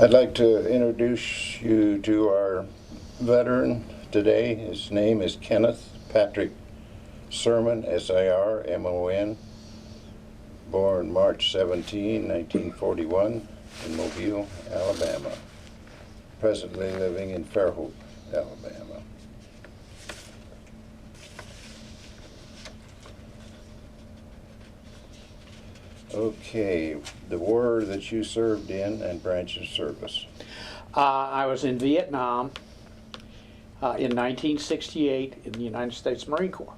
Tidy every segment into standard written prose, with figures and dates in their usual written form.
I'd like to introduce you to our veteran today. His name is Kenneth Patrick Sirmon, S-I-R-M-O-N, born March 17, 1941 in Mobile, Alabama, presently living in Fairhope, Alabama. Okay, the war that you served in and branch of service. I was in Vietnam in 1968 in the United States Marine Corps.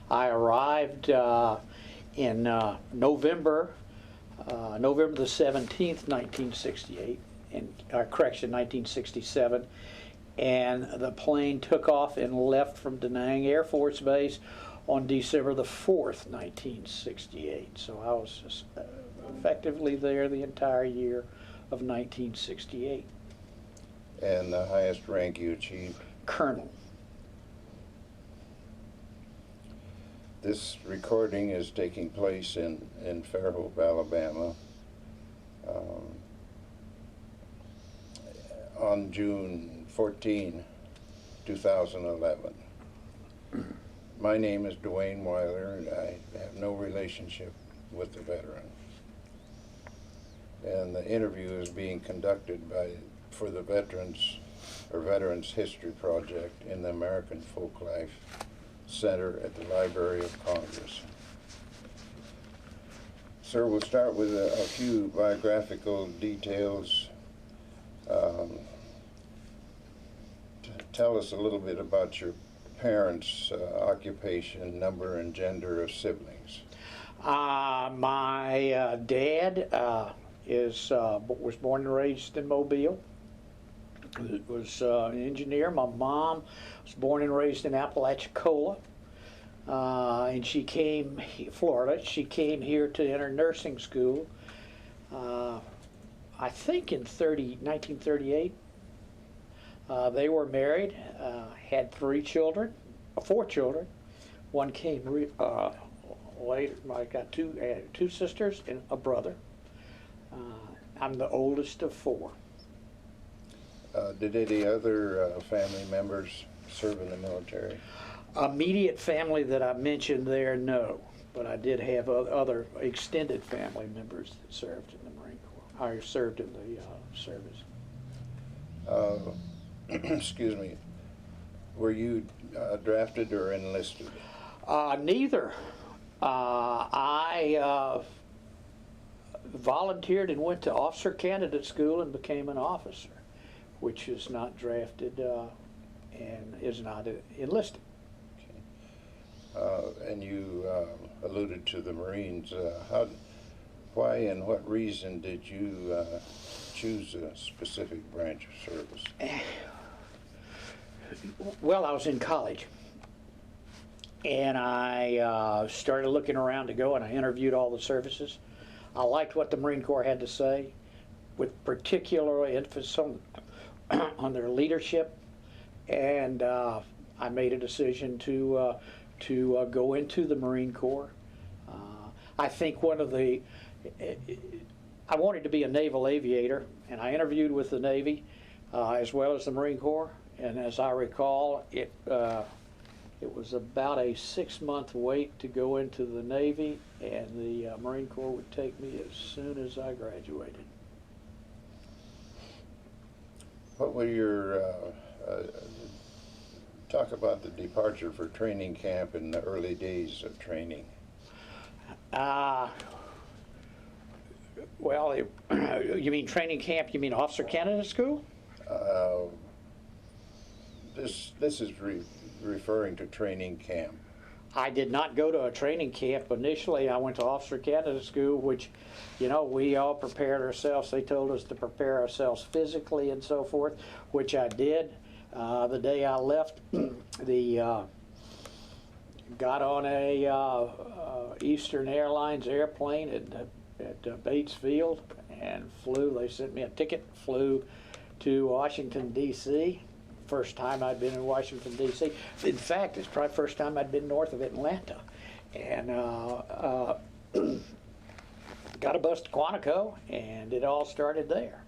I arrived in November the 17th, 1968, correction, 1967, and the plane took off and left from Da Nang Air Force Base on December the 4th, 1968. So I was effectively there the entire year of 1968. And the highest rank you achieved? Colonel. This recording is taking place in Fairhope, Alabama, on June 14, 2011. My name is Duane Weiler, and I have no relationship with the veteran. And the interview is being conducted for the Veterans History Project in the American Folklife Center at the Library of Congress. Sir, we'll start with a few biographical details. Tell us a little bit about your parents' occupation, number, and gender of siblings. My dad was born and raised in Mobile. Was an engineer. My mom was born and raised in Apalachicola, and she came Florida. She came here to enter nursing school. I think in 1938. They were married, had four children. One came later. I got two sisters and a brother. I'm the oldest of four. Did any other family members serve in the military? Immediate family that I mentioned there, no. But I did have other extended family members that served in the Marine Corps. I served in the service. Excuse me. Were you drafted or enlisted? Neither. I volunteered and went to officer candidate school and became an officer, which is not drafted and is not enlisted. Okay. And you alluded to the Marines. Why and what reason did you choose a specific branch of service? Well, I was in college, and I started looking around to go, and I interviewed all the services. I liked what the Marine Corps had to say, with particular emphasis on their leadership, and I made a decision to go into the Marine Corps. I think I wanted to be a naval aviator, and I interviewed with the Navy as well as the Marine Corps. And as I recall, it was about a 6-month wait to go into the Navy, and the Marine Corps would take me as soon as I graduated. What were your talk about the departure for training camp in the early days of training? Well, you mean training camp? You mean officer candidate school? This is referring to training camp. I did not go to a training camp initially. I went to officer candidate school, which, we all prepared ourselves. They told us to prepare ourselves physically and so forth, which I did. The day I left, got on a Eastern Airlines airplane at Bates Field and flew. They sent me a ticket, flew to Washington, D.C. First time I'd been in Washington, D.C. In fact, it's probably the first time I'd been north of Atlanta. And got a bus to Quantico, and it all started there.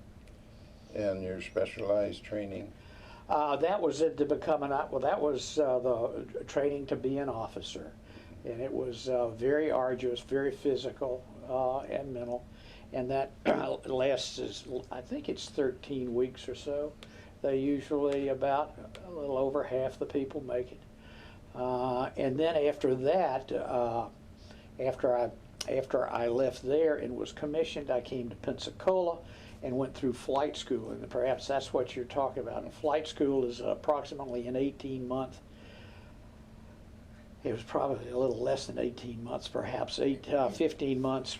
And your specialized training? That was it to become that was the training to be an officer. And it was very arduous, very physical and mental. And that lasts, I think it's 13 weeks or so. They usually about a little over half the people make it. And then after that, after I left there and was commissioned, I came to Pensacola and went through flight school. And perhaps that's what you're talking about. And flight school is approximately an 18-month. It was probably a little less than 18 months, perhaps 15 months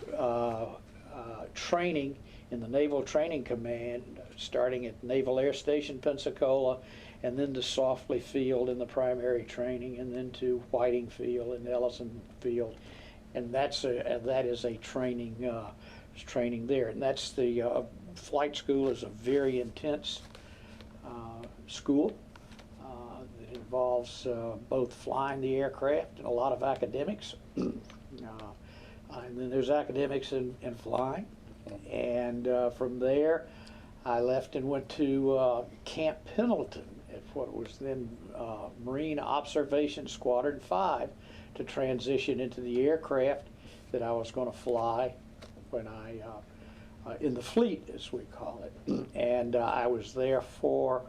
training in the Naval Training Command, starting at Naval Air Station, Pensacola, and then to Softley Field in the primary training, and then to Whiting Field and Ellison Field, and that is a training there, and that's the flight school is a very intense school. It involves both flying the aircraft and a lot of academics, and then there's academics in flying, and from there I left and went to Camp Pendleton at what was then Marine Observation Squadron 5 to transition into the aircraft that I was going to fly when I in the fleet, as we call it. And I was there for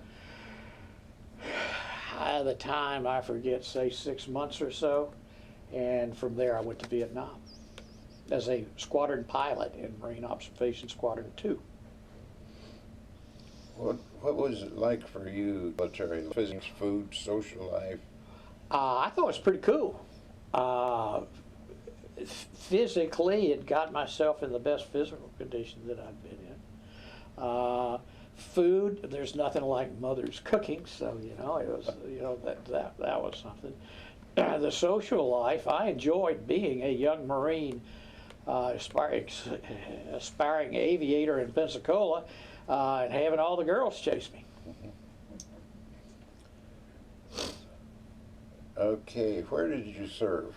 the time, I forget, say 6 months or so, and from there I went to Vietnam as a squadron pilot in Marine Observation Squadron 2. What was it like for you, military, physics, food, social life? I thought it was pretty cool. Physically, it got myself in the best physical condition that I've been in. Food, there's nothing like mother's cooking, so it was that was something. The social life, I enjoyed being a young Marine, aspiring aviator in Pensacola, and having all the girls chase me. Okay, where did you serve?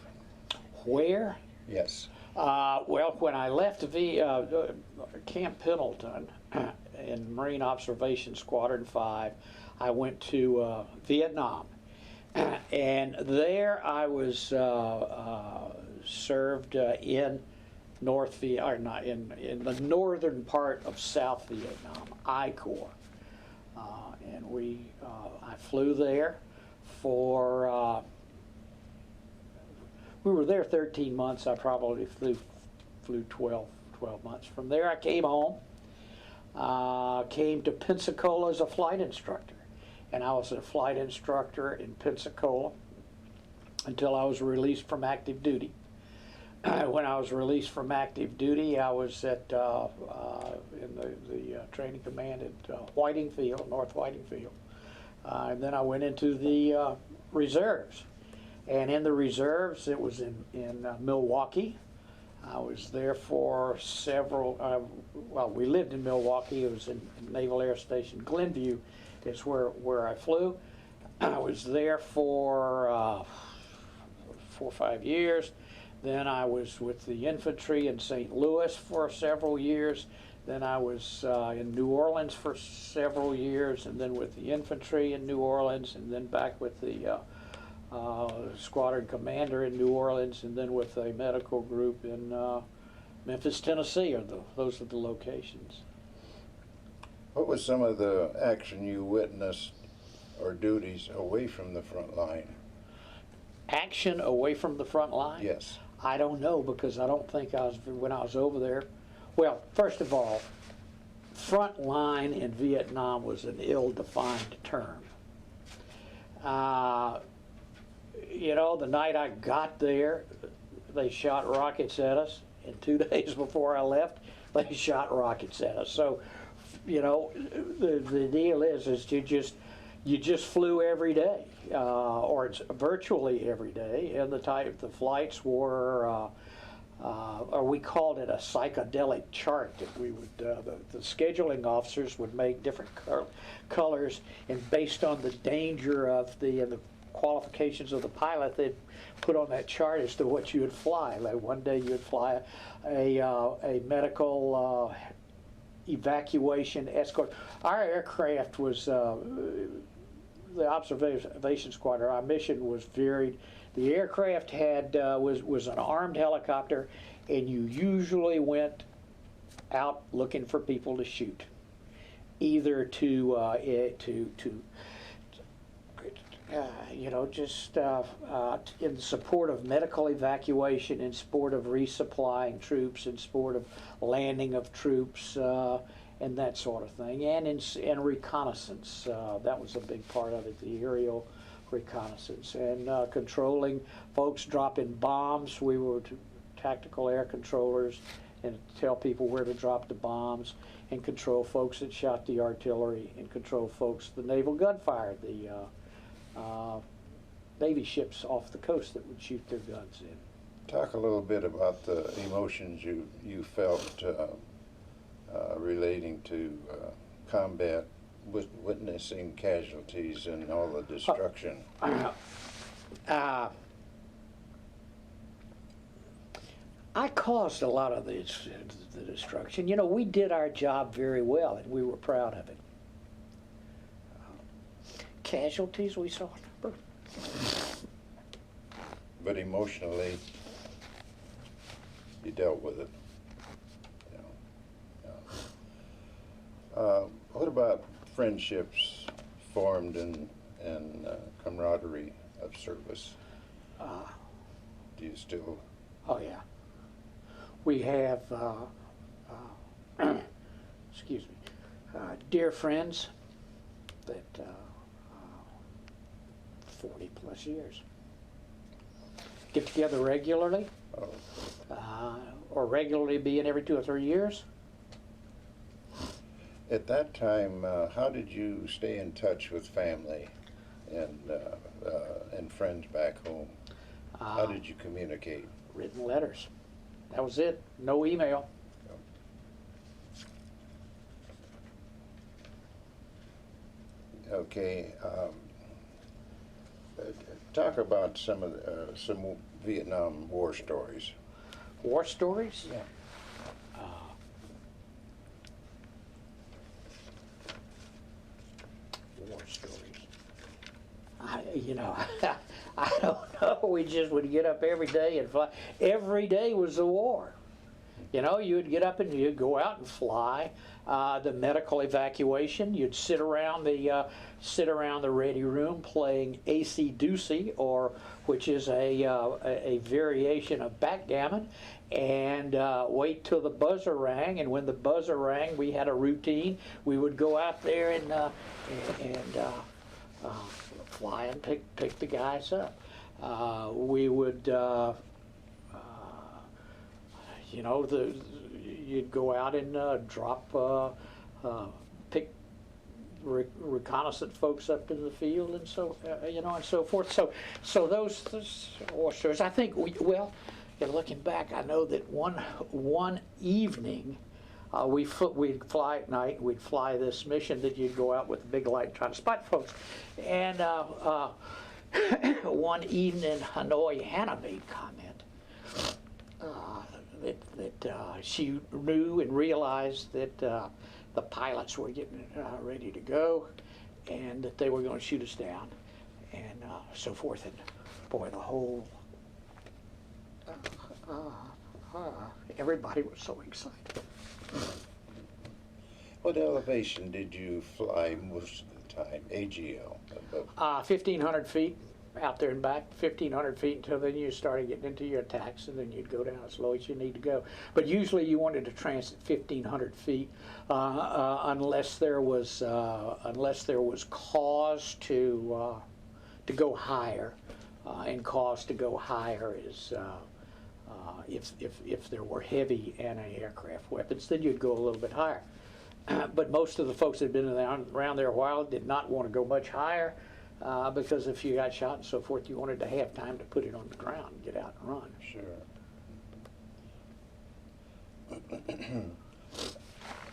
Where? Yes. Well, when I left Camp Pendleton in Marine Observation Squadron 5, I went to Vietnam. And there I was served in in the northern part of South Vietnam, I Corps. And I flew there for, we were there 13 months. I probably flew 12 months. From there I came home, came to Pensacola as a flight instructor. And I was a flight instructor in Pensacola until I was released from active duty. When I was released from active duty, I was in the training command at Whiting Field, North Whiting Field. And then I went into the reserves. And in the reserves, it was in Milwaukee. I was there for several, we lived in Milwaukee. It was in Naval Air Station Glenview is where I flew. I was there for 4 or 5 years. Then I was with the infantry in St. Louis for several years. Then I was in New Orleans for several years, and then with the infantry in New Orleans, and then back with the squadron commander in New Orleans, and then with a medical group in Memphis, Tennessee. Those are the locations. What was some of the action you witnessed or duties away from the front line? Action away from the front line? Yes. I don't know, because I don't think when I was over there. Well, first of all, front line in Vietnam was an ill-defined term. The night I got there, they shot rockets at us, and 2 days before I left, they shot rockets at us. So, the deal is you just flew every day, or it's virtually every day, and the flights were, or we called it a psychedelic chart that we would, the scheduling officers would make different colors, and based on the danger of the qualifications of the pilot, they'd put on that chart as to what you would fly. Like one day you would fly a medical evacuation escort. Our aircraft was the observation squadron. Our mission was varied. The aircraft had was an armed helicopter, and you usually went out looking for people to shoot, either just in support of medical evacuation, in support of resupplying troops, in support of landing of troops, and that sort of thing, and in reconnaissance. That was a big part of it, the aerial reconnaissance, and controlling folks dropping bombs. We were tactical air controllers, and tell people where to drop the bombs, and control folks that shot the artillery, and control folks, the naval gunfire, the Navy ships off the coast that would shoot their guns in. Talk a little bit about the emotions you felt relating to combat, witnessing casualties and all the destruction. I caused a lot of the destruction. You know, we did our job very well, and we were proud of it. Casualties we saw a number. But emotionally, you dealt with it. What about friendships formed and camaraderie of service? Do you still? Oh yeah. We have, excuse me, dear friends that 40 plus years. Get together regularly, or regularly being every 2 or 3 years. At that time, how did you stay in touch with family and friends back home? How did you communicate? Written letters. That was it. No email. Okay. Talk about some Vietnam War stories. War stories? Yeah. War stories. I don't know. We just would get up every day and fly. Every day was a war. You know, you would get up and you'd go out and fly. The medical evacuation. You'd sit around the ready room playing AC-doocy, or which is a variation of backgammon, and wait till the buzzer rang. And when the buzzer rang, we had a routine. We would go out there and fly and pick the guys up. We would. You'd go out and drop, pick reconnaissant folks up in the field, and so and so forth. So those war stories. I think looking back, I know that one evening, we'd fly at night. We'd fly this mission that you'd go out with a big light trying to spot folks, and one evening, Hanoi, Hannah made comment. That she knew and realized that the pilots were getting ready to go, and that they were going to shoot us down, and so forth. And boy, the whole everybody was so excited. What elevation did you fly most of the time? AGL? 1,500 feet. Out there and back, 1,500 feet, until then you started getting into your attacks, and then you'd go down as slow as you need to go. But usually you wanted to transit 1,500 feet unless there was cause to go higher, and cause to go higher is if there were heavy anti-aircraft weapons, then you'd go a little bit higher. But most of the folks that had been around there a while did not want to go much higher. Because if you got shot and so forth, you wanted to have time to put it on the ground and get out and run. Sure.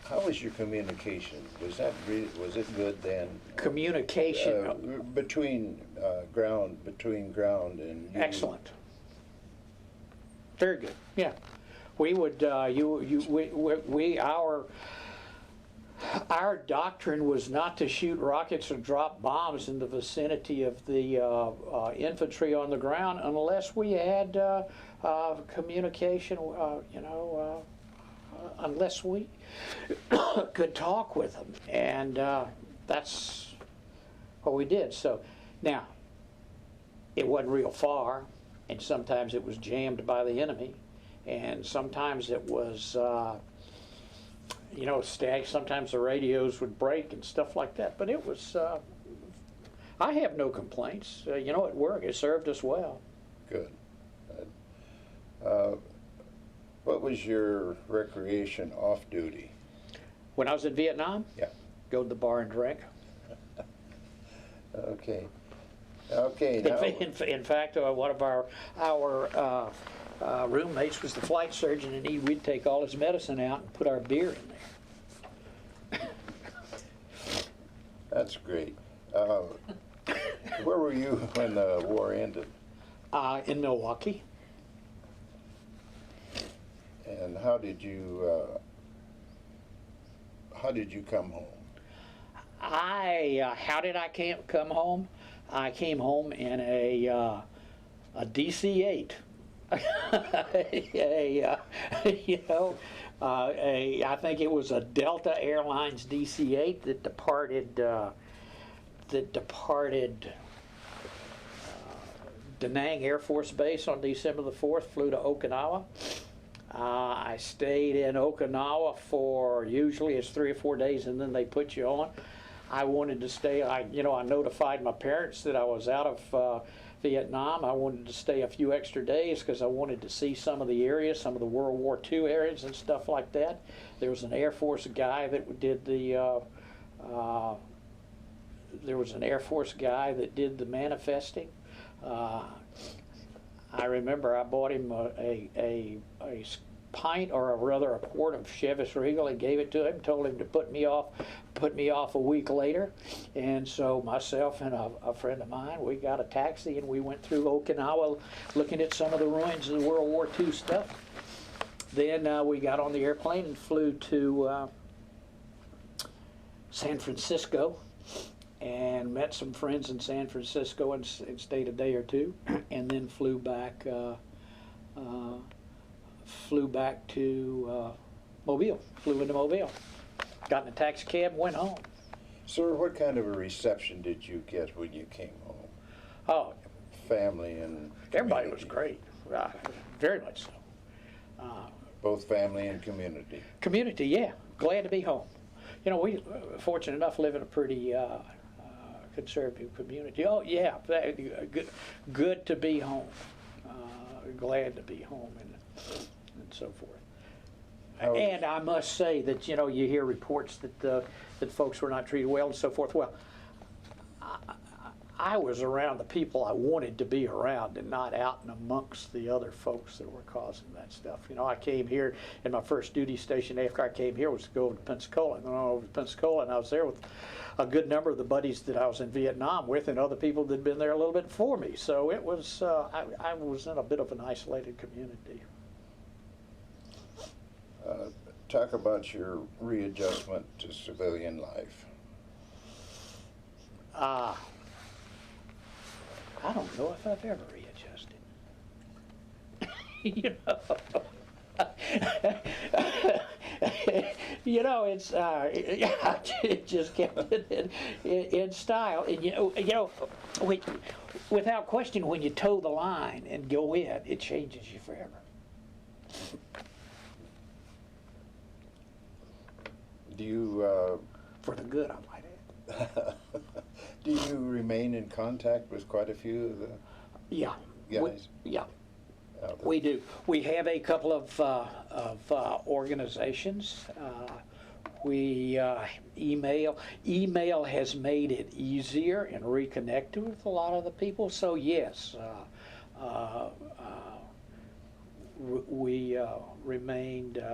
How was your communication? Was it good then? Communication, Between ground and you? excellent. Very good, yeah. We would, our doctrine was not to shoot rockets or drop bombs in the vicinity of the infantry on the ground unless we had communication, unless we could talk with them. And that's what we did. So now, it wasn't real far, and sometimes it was jammed by the enemy, and sometimes it was sometimes the radios would break and stuff like that, but it was, I have no complaints. It worked. It served us well. Good. What was your recreation off duty? When I was in Vietnam? Yeah. Go to the bar and drink. Okay. Okay. Now, In fact, one of our roommates was the flight surgeon, and we'd take all his medicine out and put our beer in there. that's great. Where were you when the war ended? In Milwaukee. And how did you come home? How did I come home? I came home in a DC-8. I think it was a Delta Airlines DC-8 that departed Da Nang Air Force Base on December the 4th, flew to Okinawa. I stayed in Okinawa for, usually it's 3 or 4 days, and then they put you on. I wanted to stay. I notified my parents that I was out of Vietnam. I wanted to stay a few extra days because I wanted to see some of the areas, some of the World War II areas and stuff like that. There was an Air Force guy that did the manifesting. I remember I bought him a pint, or rather a quart of Chivas Regal, and gave it to him, told him to put me off a week later. And so myself and a friend of mine, we got a taxi and we went through Okinawa looking at some of the ruins of the World War II stuff. Then we got on the airplane and flew to San Francisco and met some friends in San Francisco and stayed a day or two, and then flew back to Mobile. Flew into Mobile. Got in a taxi cab and went home. Sir, what kind of a reception did you get when you came home? Oh, Family and everybody community? was great. Very much so. Both family and community. Community, yeah. Glad to be home. We fortunate enough to live in a pretty conservative community. Oh yeah, good to be home. Glad to be home and so forth. And I must say that you hear reports that folks were not treated well and so forth. Well, I was around the people I wanted to be around and not out and amongst the other folks that were causing that stuff. I came here, and my first duty station after I came here was to go over to Pensacola. And I went over to Pensacola, and I was there with a good number of the buddies that I was in Vietnam with, and other people that had been there a little bit before me. So it was, I was in a bit of an isolated community. Talk about your readjustment to civilian life. I don't know if I've ever readjusted. It's it just kept it in style. And without question, when you toe the line and go in, it changes you forever. Do you For the good, I might add. do you remain in contact with quite a few of the Yeah. guys? We do. We have a couple of organizations. We email. Email has made it easier and reconnected with a lot of the people. So yes, we remained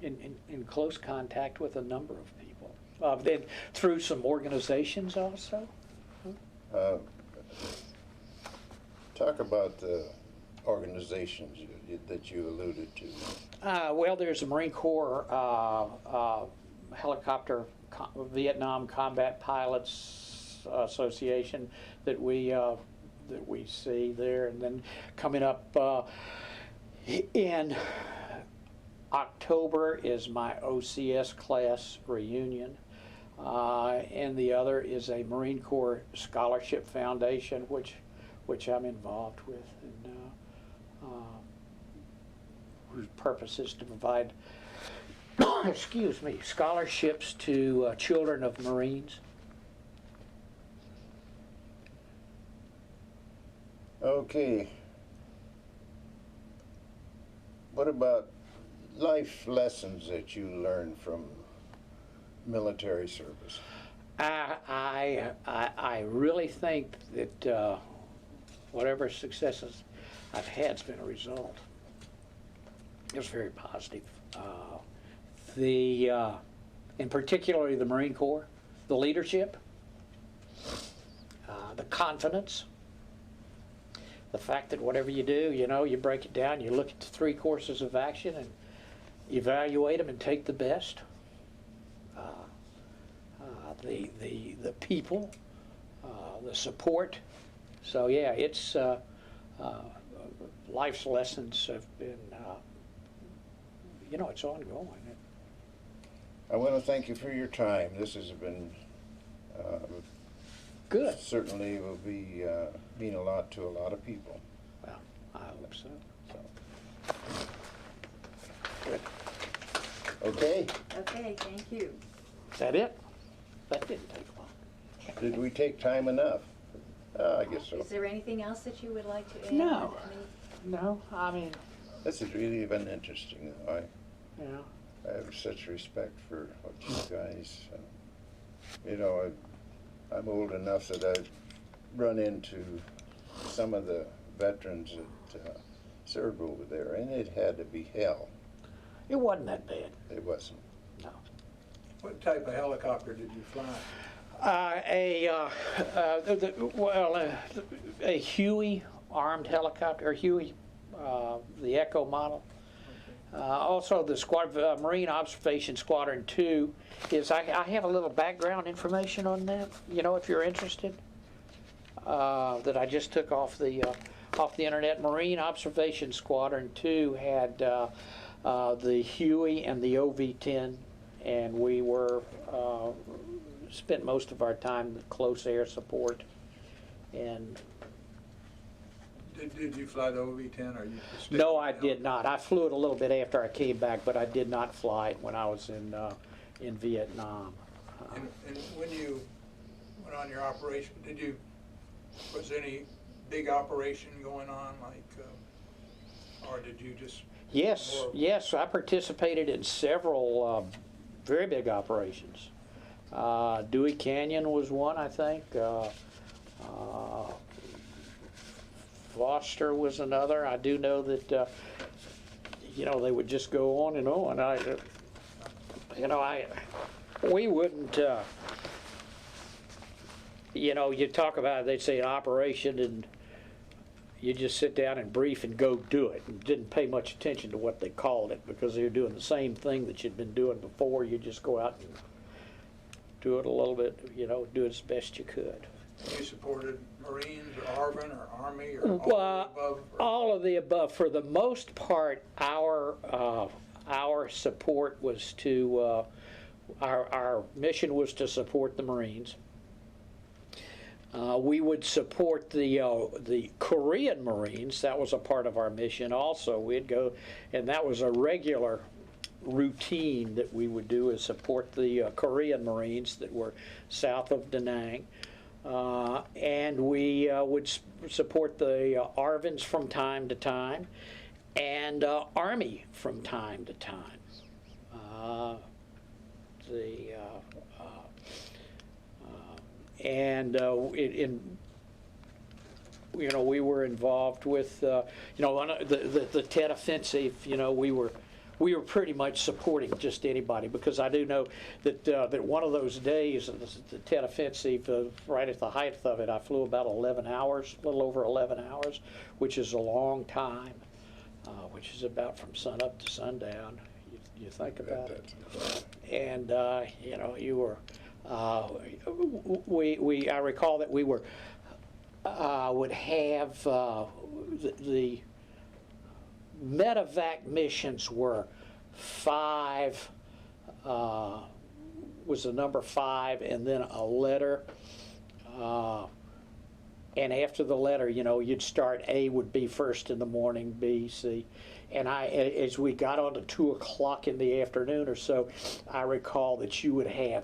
in close contact with a number of people. Then through some organizations also. Talk about the organizations that you alluded to. Well, there's a Marine Corps Vietnam Combat Pilots Association that we see there, and then coming up in October is my OCS class reunion, and the other is a Marine Corps Scholarship Foundation, which I'm involved with, and whose purpose is to provide excuse me, scholarships to children of Marines. Okay. What about life lessons that you learned from military service? I really think that whatever successes I've had has been a result. It was very positive. In particularly the Marine Corps, the leadership, the confidence, the fact that whatever you do, you break it down, you look at the 3 courses of action and evaluate them and take the best. The people, the support. So yeah, it's life's lessons have been, it's ongoing. I want to thank you for your time. This has been Good. Certainly will be mean a lot to a lot of people. Well, I hope so. Good. Okay. Okay, thank you. Is that it? That didn't take long. Did we take time enough? I guess so. Is there anything else that you would like to add? No. No, I mean, This has really been interesting. I yeah. have such respect for what you guys, I'm old enough that I've run into some of the veterans that served over there, and it had to be hell. It wasn't that bad. It wasn't. No. What type of helicopter did you fly? A Huey armed helicopter, or Huey, the Echo model. Also, the Marine Observation Squadron 2 is, I have a little background information on that, if you're interested, that I just took off the internet. Marine Observation Squadron 2 had the Huey and the OV-10, and we were spent most of our time in close air support. And Did you fly the OV-10, or you just stayed no, in I the did not. I flew it a little bit after I came back, but I did not fly it when I was in Vietnam. And when you went on your operation, was there any big operation going on, or did you just? Yes, I participated in several very big operations. Dewey Canyon was one, I think. Foster was another. I do know that, they would just go on and on. We wouldn't, you talk about, they'd say an operation, and you just sit down and brief and go do it. And didn't pay much attention to what they called it, because they were doing the same thing that you'd been doing before. You just go out and do it a little bit, do it as best you could. You supported Marines or ARVN or Army or all of the above? All of the above. For the most part, our support was to, our mission was to support the Marines. We would support the Korean Marines. That was a part of our mission also. We'd go, and that was a regular routine that we would do, is support the Korean Marines that were south of Da Nang. And we would support the ARVNs from time to time, and Army from time to time. We were involved with, the Tet Offensive. We we were pretty much supporting just anybody, because I do know that that one of those days, the Tet Offensive, right at the height of it, I flew about 11 hours, a little over 11 hours, which is a long time, which is about from sun up to sundown. You think about it. And, you know, you were, I recall that we were, would have the medevac missions were 5, was the number 5, and then a letter. And after the letter, you know, you'd start, A would be first in the morning, B, C. And as we got on to 2 o'clock in the afternoon or so, I recall that you would have,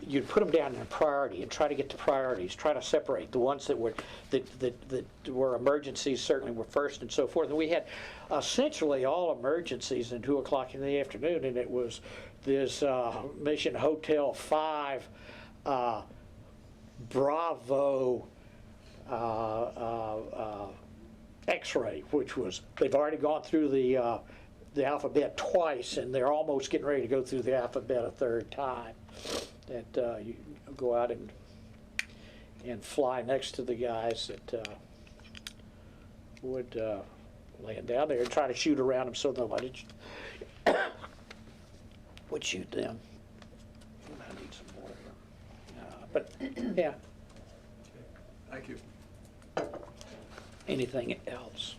you'd put them down in a priority and try to get to priorities, try to separate the ones that were emergencies, certainly were first and so forth. And we had essentially all emergencies at 2 o'clock in the afternoon, and it was this Mission Hotel 5 Bravo X-ray, which was, they've already gone through the alphabet twice, and they're almost getting ready to go through the alphabet a 3rd time. That you go out and fly next to the guys that would land down there and try to shoot around them so nobody would shoot them. I need some more here. But yeah, Thank you. anything else?